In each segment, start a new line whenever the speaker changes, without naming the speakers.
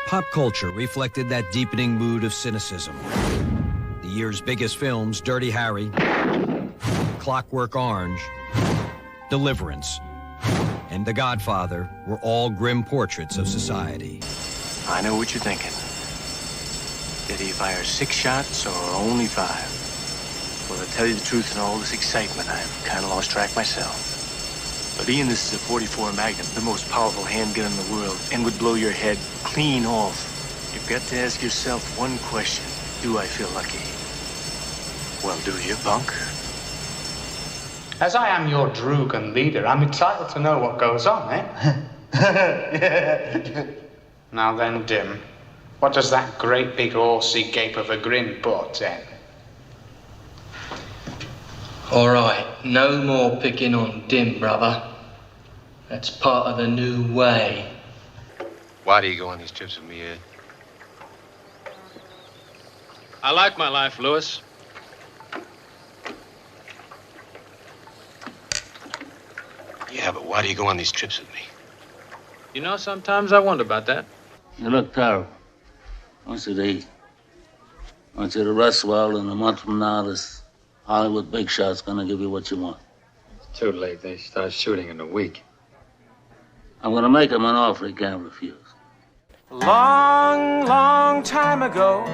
Pop culture reflected that deepening mood of cynicism. The year's biggest films, Dirty Harry, Clockwork Orange, Deliverance, and The Godfather, were all grim portraits of society.
I know what you're thinking. Did he fire 6 shots or only 5? Well, to tell you the truth, in all this excitement, I've kind of lost track myself. But Ian, this is a 44 Magnum, the most powerful handgun in the world, and would blow your head clean off. You've got to ask yourself one question. Do I feel lucky? Well, do you, punk?
As I am your Drugan leader, I'm entitled to know what goes on, eh? Now then, Dim, what does that great big horsey gape of a grin portend?
All right, no more picking on Dim, brother. That's part of the new way.
Why do you go on these trips with me, Ed?
I like my life, Louis.
Yeah, but why do you go on these trips with me?
You know, sometimes I wonder about that.
You look terrible. I want you to eat. I want you to rest well, and a month from now, this Hollywood big shot's gonna give you what you want.
It's too late. They start shooting in a week.
I'm gonna make him an offer he can't refuse.
Long, long time ago,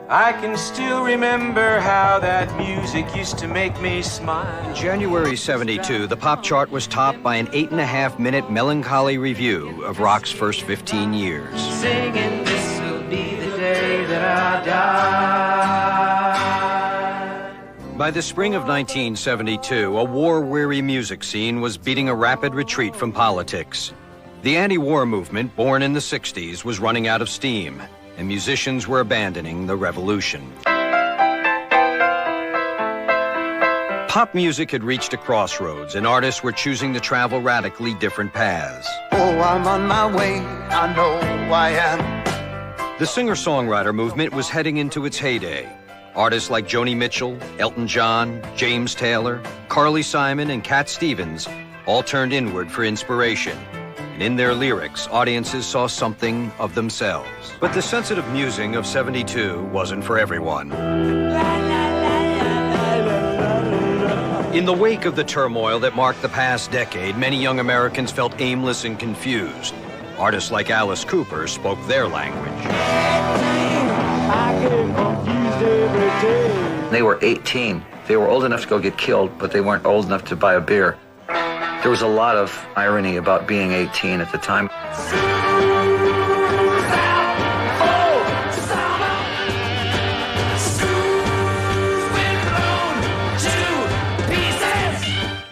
I can still remember how that music used to make me smile.
In January '72, the pop chart was topped by an 8.5-minute melancholy review of rock's first 15 years.
Singing, this will be the day that I die.
By the spring of 1972, a war-weary music scene was beating a rapid retreat from politics. The anti-war movement, born in the 60s, was running out of steam, and musicians were abandoning the revolution. Pop music had reached a crossroads, and artists were choosing to travel radically different paths.
Oh, I'm on my way, I know I am.
The singer-songwriter movement was heading into its heyday. Artists like Joni Mitchell, Elton John, James Taylor, Carly Simon, and Cat Stevens all turned inward for inspiration. And in their lyrics, audiences saw something of themselves. But the sensitive musing of '72 wasn't for everyone. In the wake of the turmoil that marked the past decade, many young Americans felt aimless and confused. Artists like Alice Cooper spoke their language.
They were 18. They were old enough to go get killed, but they weren't old enough to buy a beer. There was a lot of irony about being 18 at the time.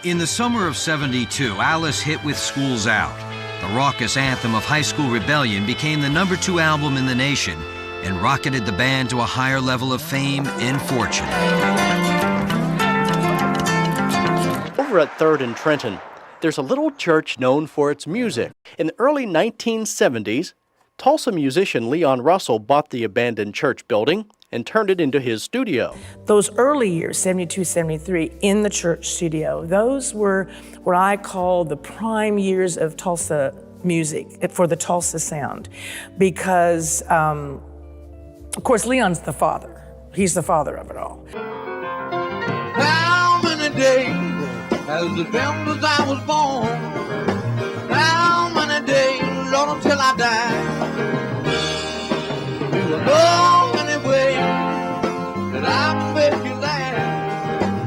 In the summer of '72, Alice hit with School's Out. The raucous anthem of high school rebellion became the #2 album in the nation and rocketed the band to a higher level of fame and fortune.
Over at 3rd and Trenton, there's a little church known for its music. In the early 1970s, Tulsa musician Leon Russell bought the abandoned church building and turned it into his studio.
Those early years, 72, 73, in the church studio, those were what I call the prime years of Tulsa music, for the Tulsa sound. Because, of course, Leon's the father. He's the father of it all.
How many days has it been since I was born? How many days, Lord, until I die? You know many ways that I can make you laugh.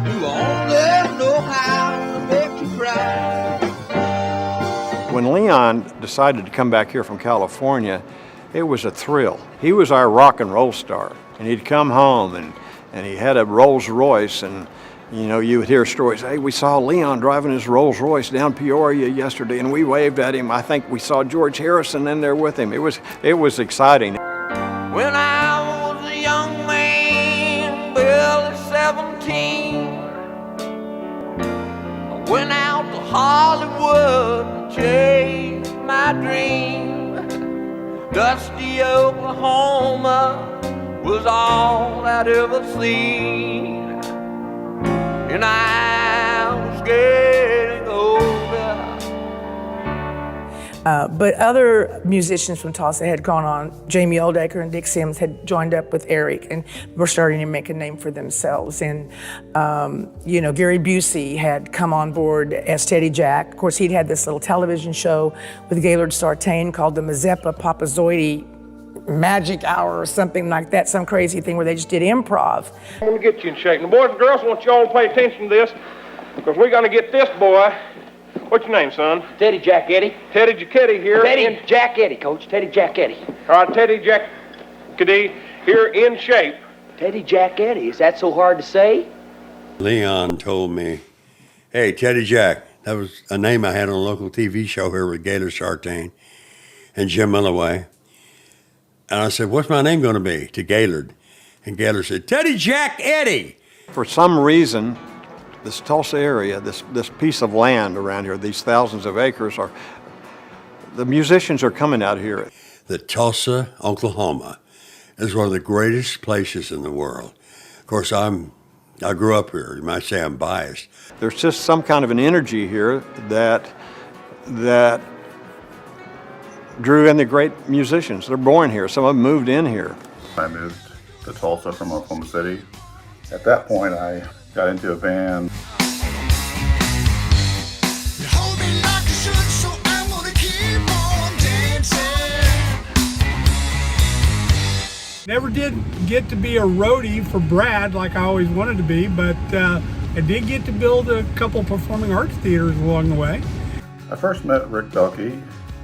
You only know how to make you cry.
When Leon decided to come back here from California, it was a thrill. He was our rock and roll star, and he'd come home and he had a Rolls Royce, and you know, you would hear stories, hey, we saw Leon driving his Rolls Royce down Peoria yesterday, and we waved at him. I think we saw George Harrison in there with him. It was exciting.
When I was a young man, barely 17, I went out to Hollywood and chased my dream. Dusty Oklahoma was all I'd ever seen. And I was getting older.
But other musicians from Tulsa had gone on. Jamie Oldaker and Dick Sims had joined up with Eric and were starting to make a name for themselves. And, Gary Busey had come on board as Teddy Jack. Of course, he'd had this little television show with Gaylord Sartain called the Mazeppa Papazoide Magic Hour or something like that, some crazy thing where they just did improv.
I'm gonna get you in shape. Now, boys and girls, I want you all to pay attention to this, because we're gonna get this boy. What's your name, son?
Teddy Jack Eddy.
Teddy Jacketti here.
Teddy Jack Eddy, Coach. Teddy Jack Eddy.
All right, Teddy Jacketti here in shape.
Teddy Jack Eddy. Is that so hard to say?
Leon told me, hey, Teddy Jack. That was a name I had on a local TV show here with Gaylord Sartain and Jim Milloway. And I said, what's my name going to be to Gaylord? And Gaylord said, Teddy Jack Eddy.
For some reason, this Tulsa area, this piece of land around here, these thousands of acres, the musicians are coming out here.
The Tulsa, Oklahoma is one of the greatest places in the world. Of course, I grew up here. You might say I'm biased.
There's just some kind of an energy here that drew in the great musicians. They're born here. Some of them moved in here.
I moved to Tulsa from Oklahoma City. At that point, I got into a band.
Never did get to be a roadie for Brad like I always wanted to be, but I did get to build a couple performing arts theaters along the way.
I first met Rick Belkey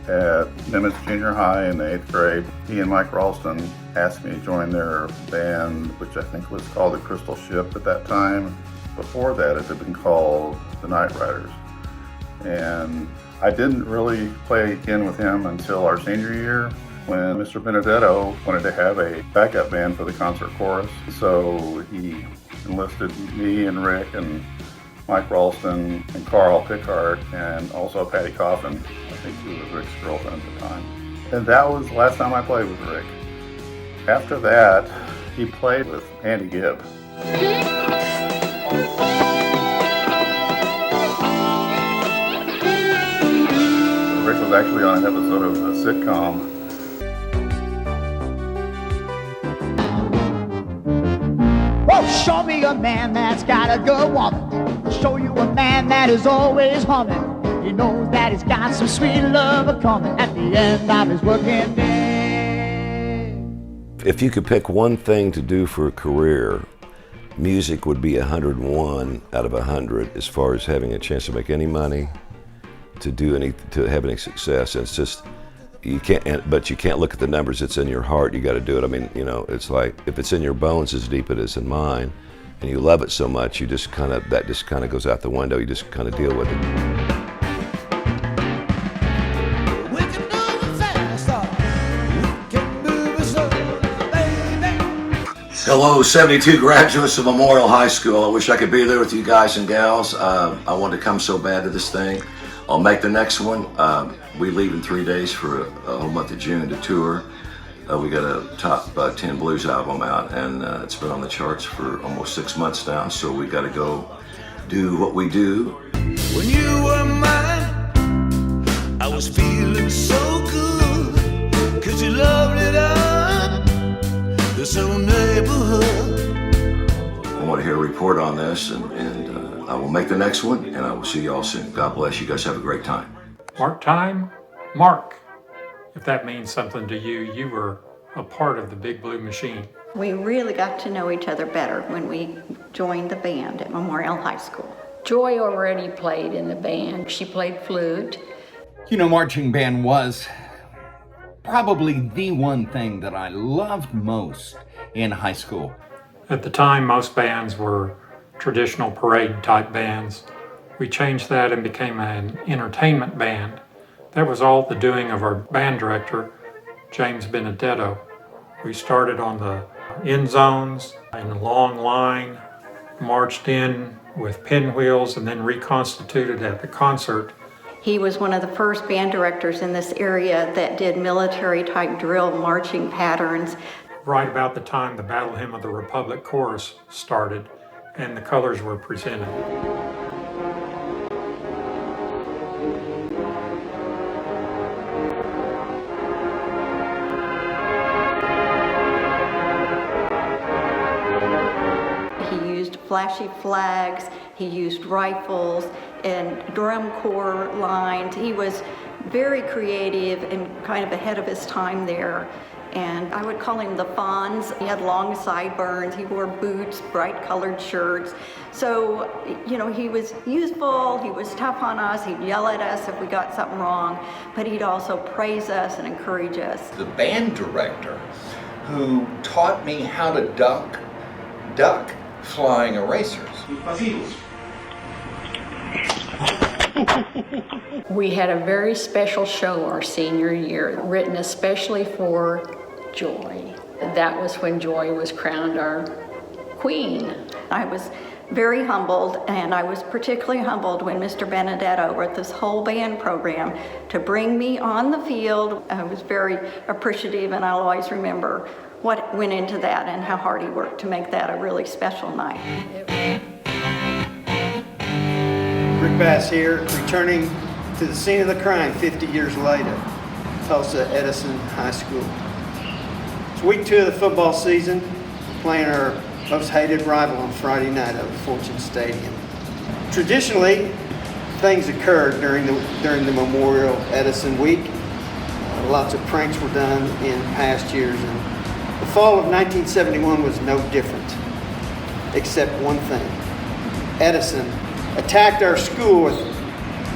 at Nimitz Junior High in the 8th grade. He and Mike Ralston asked me to join their band, which I think was called the Crystal Ship at that time. Before that, it had been called the Night Riders. And I didn't really play again with him until our senior year, when Mr. Benedetto wanted to have a backup band for the concert chorus. So he enlisted me and Rick and Mike Ralston and Carl Pickard and also Patty Coffin, I think who was Rick's girlfriend at the time. And that was the last time I played with Rick. After that, he played with Andy Gibb. Rick was actually on an episode of a sitcom.
Oh, show me a man that's got a good woman. Show you a man that is always humming. He knows that he's got some sweet love coming at the end of his working day.
If you could pick one thing to do for a career, music would be 101 out of 100 as far as having a chance to make any money, to have any success. And it's just, but you can't look at the numbers. It's in your heart. You got to do it. I mean, it's like if it's in your bones as deep as it is in mine, and you love it so much, that just kind of goes out the window. You just kind of deal with it. Hello, 72 graduates of Memorial High School. I wish I could be there with you guys and gals. I wanted to come so bad to this thing. I'll make the next one. We leave in 3 days for a whole month of June to tour. We got a top 10 blues album out, and it's been on the charts for almost 6 months now, so we got to go do what we do.
When you were mine, I was feeling so good, 'cause you loved it up, this old neighborhood.
I want to hear a report on this, and I will make the next one, and I will see you all soon. God bless you guys. Have a great time.
Mark time, Mark. If that means something to you, you were a part of the Big Blue Machine.
We really got to know each other better when we joined the band at Memorial High School.
Joy already played in the band. She played flute.
Marching band was probably the one thing that I loved most in high school.
At the time, most bands were traditional parade type bands. We changed that and became an entertainment band. That was all the doing of our band director, James Benedetto. We started on the end zones in a long line, marched in with pinwheels, and then reconstituted at the concert.
He was one of the first band directors in this area that did military type drill marching patterns.
Right about the time the Battle Hymn of the Republic chorus started and the colors were presented.
flashy flags. He used rifles and drum corps lines. He was very creative and kind of ahead of his time there. And I would call him the Fonz. He had long sideburns. He wore boots, bright colored shirts. So, you know, he was useful. He was tough on us. He'd yell at us if we got something wrong, but he'd also praise us and encourage us.
The band director who taught me how to duck flying erasers.
We had a very special show our senior year, written especially for Joy. That was when Joy was crowned our queen.
I was very humbled, and I was particularly humbled when Mr. Benedetto wrote this whole band program to bring me on the field. I was very appreciative, and I'll always remember what went into that and how hard he worked to make that a really special night.
Rick Bass here, returning to the scene of the crime 50 years later, Tulsa Edison High School. It's week 2 of the football season, playing our most hated rival on Friday night at Fortune Stadium. Traditionally, things occurred during the Memorial Edison week. Lots of pranks were done in past years, and the fall of 1971 was no different, except one thing. Edison attacked our school with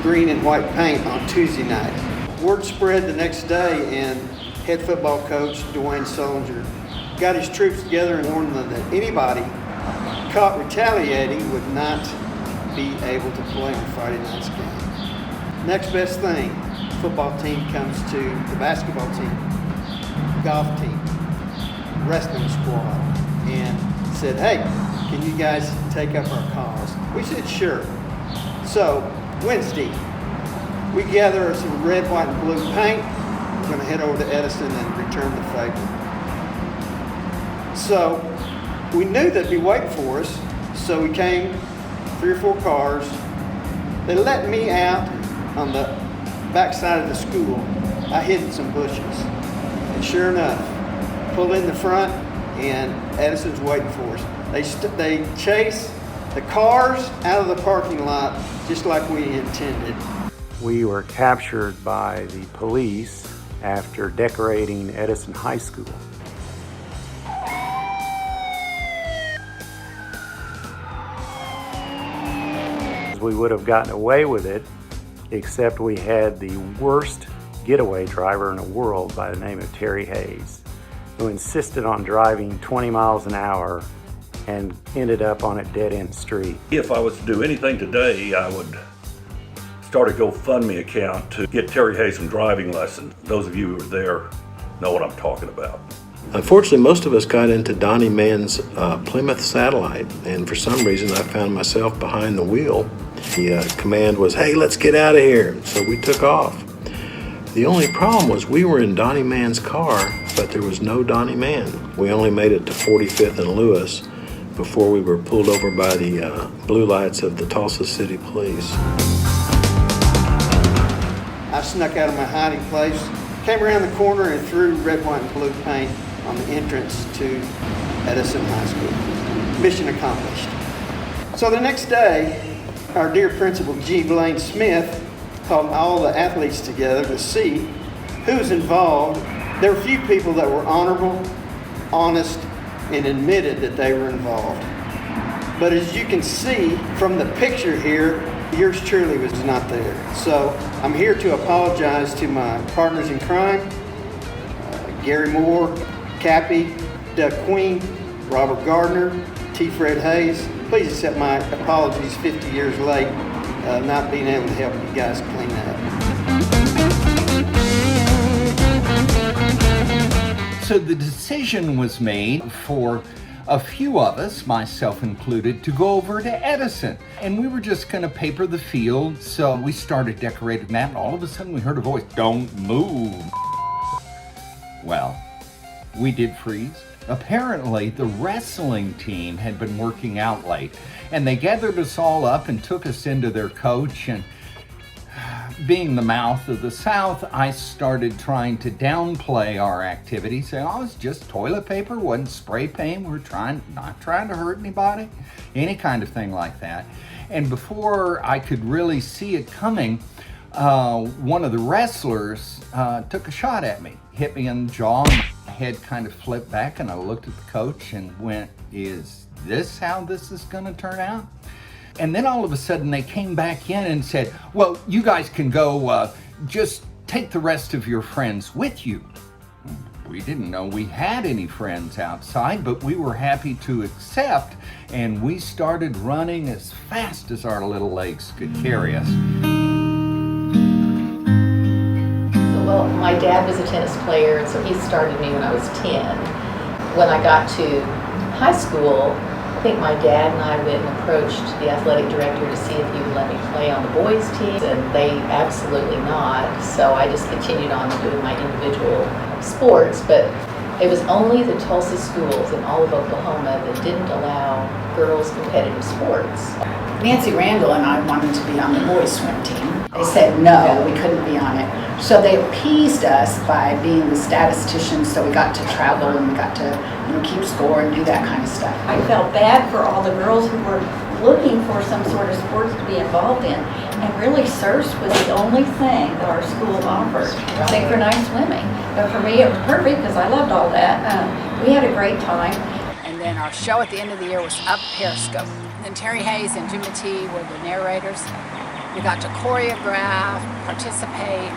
green and white paint on Tuesday night. Word spread the next day, and head football coach Dwayne Solinger got his troops together and warned them that anybody caught retaliating would not be able to play on Friday night's game. Next best thing, football team comes to the basketball team, golf team, wrestling squad, and said, "Hey, can you guys take up our cause?" We said, "Sure." So Wednesday, we gather some red, white, and blue paint. We're going to head over to Edison and return the favor. So we knew they'd be waiting for us, so we came, 3 or 4 cars. They let me out on the back side of the school. I hid in some bushes. And sure enough, pulled in the front, and Edison's waiting for us. They chase the cars out of the parking lot just like we intended.
We were captured by the police after decorating Edison High School. We would have gotten away with it, except we had the worst getaway driver in the world by the name of Terry Hayes, who insisted on driving 20 miles an hour and ended up on a dead-end street.
If I was to do anything today, I would start a GoFundMe account to get Terry Hayes some driving lessons. Those of you who were there know what I'm talking about.
Unfortunately, most of us got into Donnie Mann's Plymouth Satellite, and for some reason I found myself behind the wheel. The command was, "Hey, let's get out of here." So we took off. The only problem was we were in Donnie Mann's car, but there was no Donnie Mann. We only made it to 45th and Lewis before we were pulled over by the blue lights of the Tulsa City Police.
I snuck out of my hiding place, came around the corner and threw red, white, and blue paint on the entrance to Edison High School. Mission accomplished. So the next day, our dear principal, G. Blaine Smith, called all the athletes together to see who was involved. There were a few people that were honorable, honest, and admitted that they were involved. But as you can see from the picture here, yours truly was not there. So I'm here to apologize to my partners in crime, Gary Moore, Cappy, Doug Queen, Robert Gardner, T. Fred Hayes. Please accept my apologies 50 years late, not being able to help you guys clean up.
So the decision was made for a few of us, myself included, to go over to Edison. And we were just going to paper the field. So we started decorating that, and all of a sudden we heard a voice, "Don't move." Well, we did freeze. Apparently, the wrestling team had been working out late, and they gathered us all up and took us into their coach. And being the mouth of the South, I started trying to downplay our activity, saying, oh, it's just toilet paper, wasn't spray paint, we're not trying to hurt anybody, any kind of thing like that. And before I could really see it coming, one of the wrestlers took a shot at me, hit me in the jaw, my head kind of flipped back, and I looked at the coach and went, is this how this is gonna turn out? And then all of a sudden they came back in and said, well, you guys can go, just take the rest of your friends with you. We didn't know we had any friends outside, but we were happy to accept, and we started running as fast as our little legs could carry us.
Well, my dad was a tennis player, and so he started me when I was 10. When I got to high school, I think my dad and I went and approached the athletic director to see if he would let me play on the boys' team, and they absolutely not. So I just continued on doing my individual sports, but it was only the Tulsa schools in all of Oklahoma that didn't allow girls' competitive sports.
Nancy Randall and I wanted to be on the boys' swim team. They said no, we couldn't be on it. So they appeased us by being the statisticians, so we got to travel and we got to keep score and do that kind of stuff.
I felt bad for all the girls who were looking for some sort of sports to be involved in, and really surf was the only thing that our school offered, synchronized swimming. But for me it was perfect because I loved all that. We had a great time.
And then our show at the end of the year was up Periscope. And then Terry Hayes and Jim T were the narrators. We got to choreograph, participate,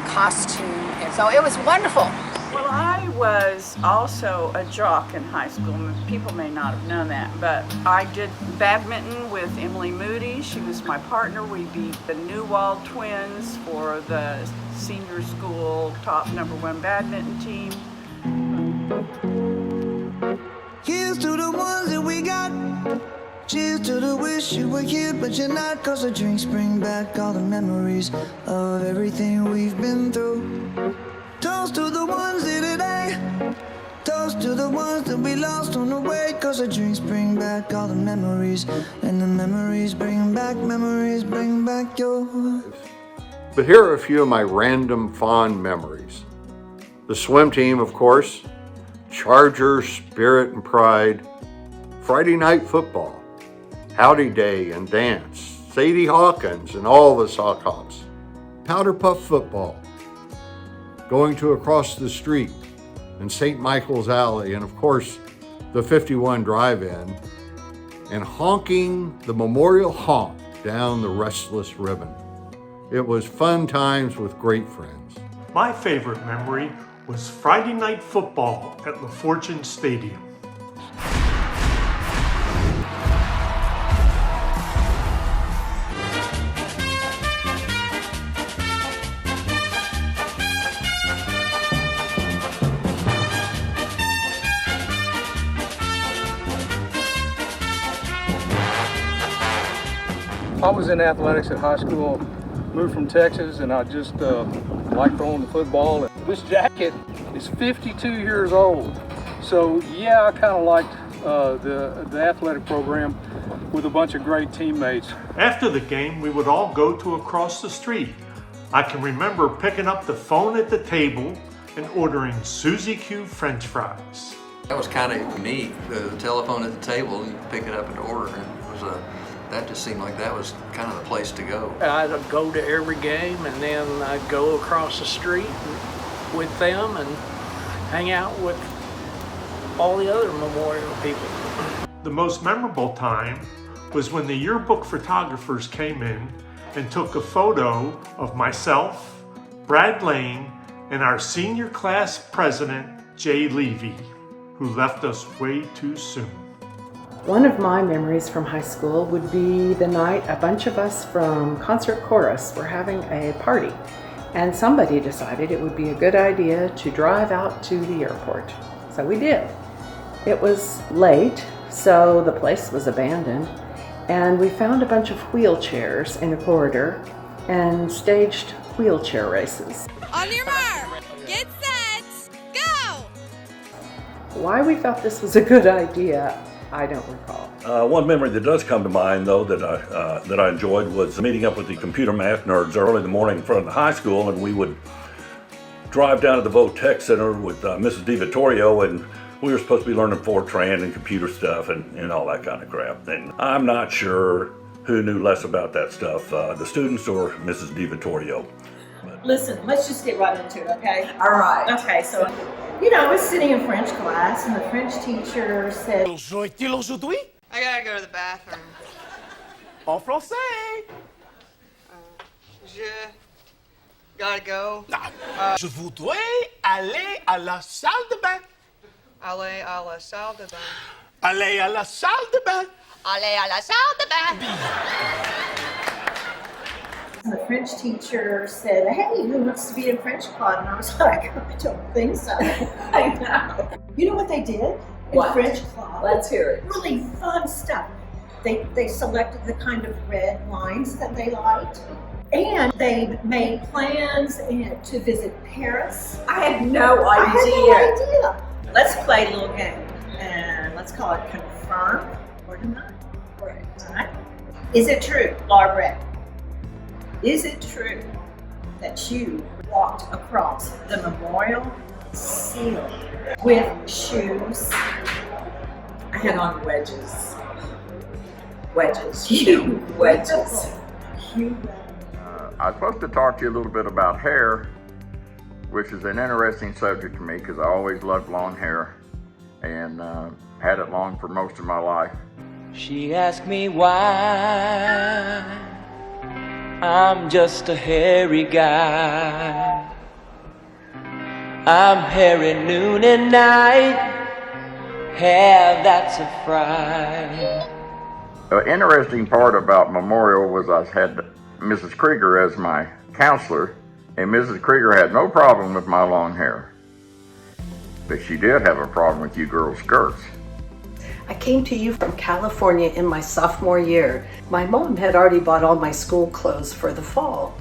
costume, and so it was wonderful.
Well, I was also a jock in high school. People may not have known that, but I did badminton with Emily Moody. She was my partner. We beat the Newwald twins for the senior school top #1 badminton team.
Here's to the ones that we got. Cheers to the wish you were here, but you're not. Cause the drinks bring back all the memories of everything we've been through. Toast to the ones here today. Toast to the ones that we lost on the way. Cause the drinks bring back all the memories. And the memories bring back your.
But here are a few of my random fond memories. The swim team, of course. Chargers, Spirit and Pride. Friday night football. Howdy Day and dance. Sadie Hawkins and all the Sockhops. Powder Puff football. Going to across the street and St. Michael's Alley, and of course the 51 Drive-In, and honking the Memorial Honk down the Restless Ribbon. It was fun times with great friends.
My favorite memory was Friday night football at La Fortune Stadium.
I was in athletics at high school, moved from Texas, and I just liked throwing the football. This jacket is 52 years old, so yeah, I kind of liked the athletic program with a bunch of great teammates.
After the game, we would all go to across the street. I can remember picking up the phone at the table and ordering Suzy Q French fries.
That was kind of unique, the telephone at the table, you pick it up and order, and it was that just seemed like that was kind of the place to go.
I'd go to every game, and then I'd go across the street with them and hang out with all the other Memorial people.
The most memorable time was when the yearbook photographers came in and took a photo of myself, Brad Lane, and our senior class president, Jay Levy, who left us way too soon.
One of my memories from high school would be the night a bunch of us from Concert Chorus were having a party, and somebody decided it would be a good idea to drive out to the airport. So we did. It was late, so the place was abandoned, and we found a bunch of wheelchairs in a corridor and staged wheelchair races.
On your mark, get set, go!
Why we felt this was a good idea, I don't recall.
One memory that does come to mind, though, that I enjoyed was meeting up with the computer math nerds early in the morning in front of the high school, and we would drive down to the Vote Tech Center with Mrs. DiVittorio, and we were supposed to be learning Fortran and computer stuff and all that kind of crap. And I'm not sure who knew less about that stuff, the students or Mrs. DiVittorio.
Listen, let's just get right into it, okay?
All right.
Okay, so, I was sitting in French class, and the French teacher said,
I gotta go to the bathroom.
En français.
Je gotta go.
Je voudrais aller à la salle de bain.
Aller à la salle de bain.
Aller à la salle de bain.
Aller à la salle de bain.
the French teacher said, hey, who wants to be in French club? And I was like, I don't think so. I know. You know what they did in
What?
French club?
Let's hear it.
Really fun stuff. They selected the kind of red lines that they liked. And they made plans to visit Paris.
I had no
I had no
idea.
idea. Let's play a little game. And let's call it confirm or deny.
Right.
All right. Is it true, Laura Brett? Is it true that you walked across the memorial ceiling with shoes?
I had on wedges. Wedges.
You
wedges.
You
I was supposed to talk to you a little bit about hair, which is an interesting subject to me because I always loved long hair and had it long for most of my life.
She asked me why I'm just a hairy guy. I'm hairy noon and night, hair that's a fright.
The interesting part about Memorial was I had Mrs. Krieger as my counselor, and Mrs. Krieger had no problem with my long hair. But she did have a problem with you girls' skirts.
I came to you from California in my sophomore year. My mom had already bought all my school clothes for the fall.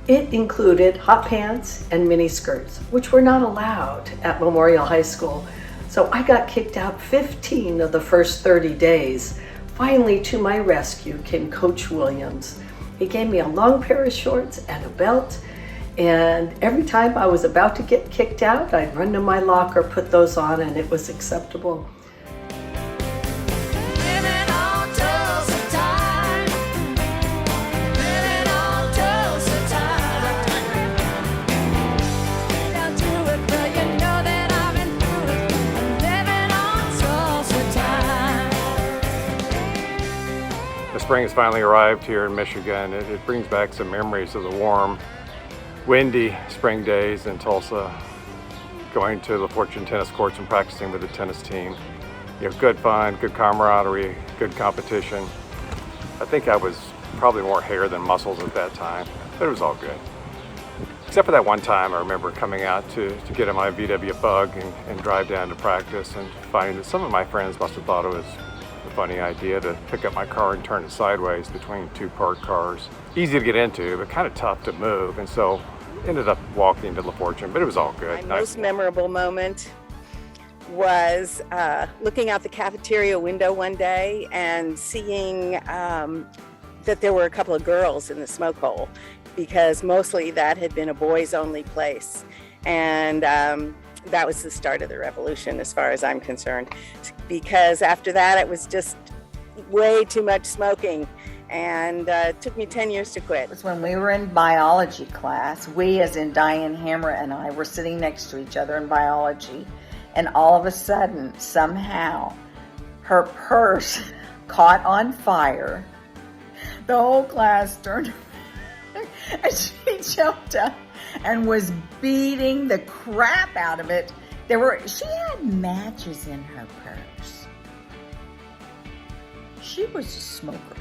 It included hot pants and mini skirts, which were not allowed at Memorial High School. So I got kicked out 15 of the first 30 days. Finally, to my rescue came Coach Williams. He gave me a long pair of shorts and a belt, and every time I was about to get kicked out, I'd run to my locker, put those on, and it was acceptable.
Spring has finally arrived here in Michigan. It brings back some memories of the warm, windy spring days in Tulsa, going to the Fortune tennis courts and practicing with the tennis team. You have good fun, good camaraderie, good competition. I think I was probably more hair than muscles at that time, but it was all good. Except for that one time I remember coming out to get in my VW Bug and drive down to practice and finding that some of my friends must have thought it was funny idea to pick up my car and turn it sideways between two parked cars. Easy to get into, but kind of tough to move, and so ended up walking to La Fortune, but it was all good.
My most memorable moment was looking out the cafeteria window one day and seeing that there were a couple of girls in the smoke hole, because mostly that had been a boys-only place. And that was the start of the revolution as far as I'm concerned, because after that it was just way too much smoking, and it took me 10 years to quit.
It was when we were in biology class. We, as in Diane Hammer and I, were sitting next to each other in biology, and all of a sudden, somehow, her purse caught on fire. The whole class turned and she jumped up and was beating the crap out of it. She had matches in her purse. She was a smoker.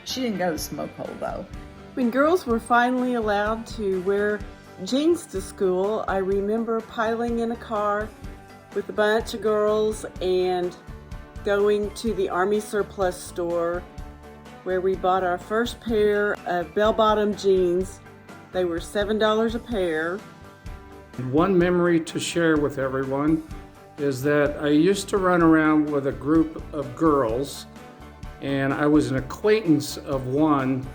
She didn't go to the smoke hole though.
When girls were finally allowed to wear jeans to school, I remember piling in a car with a bunch of girls and going to the Army surplus store where we bought our first pair of bell-bottom jeans. They were $7 a pair.
One memory to share with everyone is that I used to run around with a group of girls and I was an acquaintance of one,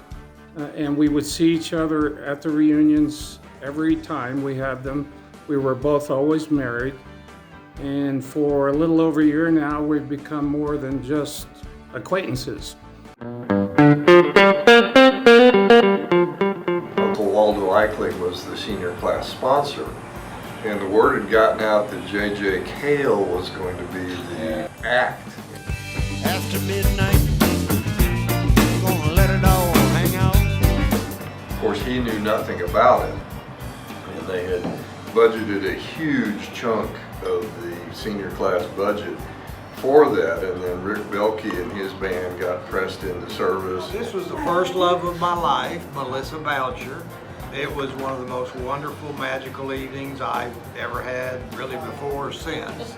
and we would see each other at the reunions every time we had them. We were both always married, and for a little over a year now, we've become more than just acquaintances.
Uncle Waldo Eichling was the senior class sponsor, and the word had gotten out that J.J. Cale was going to be the act.
After midnight, we're gonna let it all hang out.
Of course, he knew nothing about it, and they had budgeted a huge chunk of the senior class budget for that, and then Rick Belkey and his band got pressed into service.
This was the first love of my life, Melissa Boucher. It was one of the most wonderful, magical evenings I've ever had, really before or since.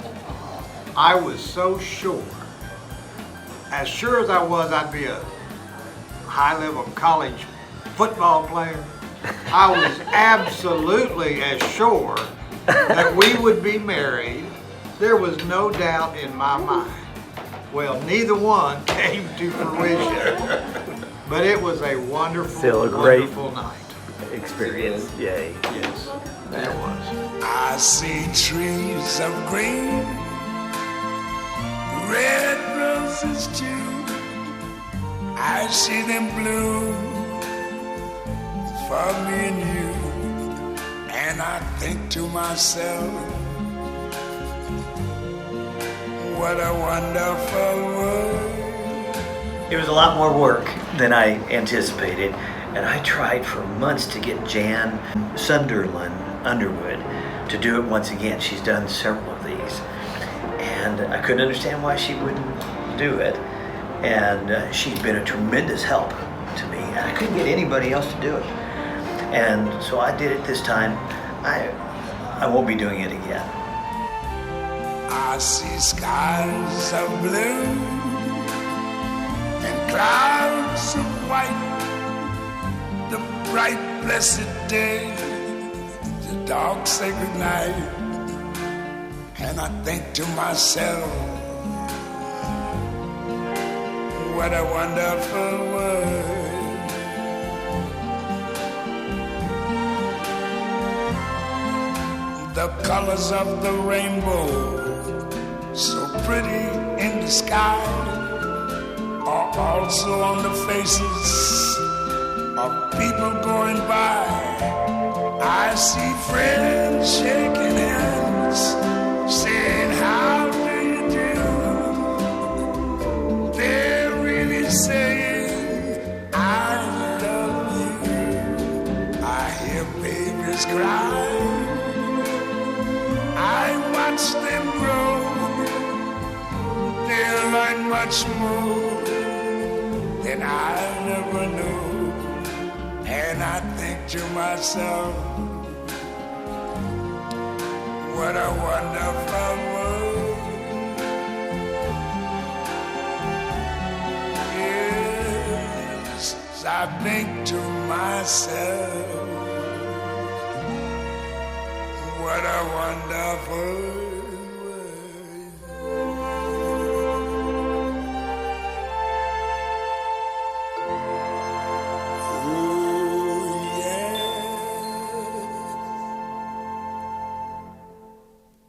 I was so sure, as sure as I was I'd be a high-level college football player, I was absolutely as sure that we would be married. There was no doubt in my mind. Well, neither one came to fruition, but it was a wonderful,
Still a great
wonderful night.
Experience, yay.
Yes, it was.
I see trees of green, red roses too. I see them bloom for me and you, and I think to myself, what a wonderful world.
It was a lot more work than I anticipated, and I tried for months to get Jan Sunderland Underwood to do it once again. She's done several of these, and I couldn't understand why she wouldn't do it. And she's been a tremendous help to me, and I couldn't get anybody else to do it. And so I did it this time. I won't be doing it again.
I see skies of blue and clouds of white, the bright blessed day, the dark sacred night, and I think to myself, what a wonderful world. The colors of the rainbow, so pretty in the sky, are also on the faces of people going by. I see friends shaking hands, saying, how do you do? They're really saying, I love you. I hear babies cry, I watch them grow. They'll learn much more than I never knew. And I think to myself, what a wonderful world. Yes, I think to myself, what a wonderful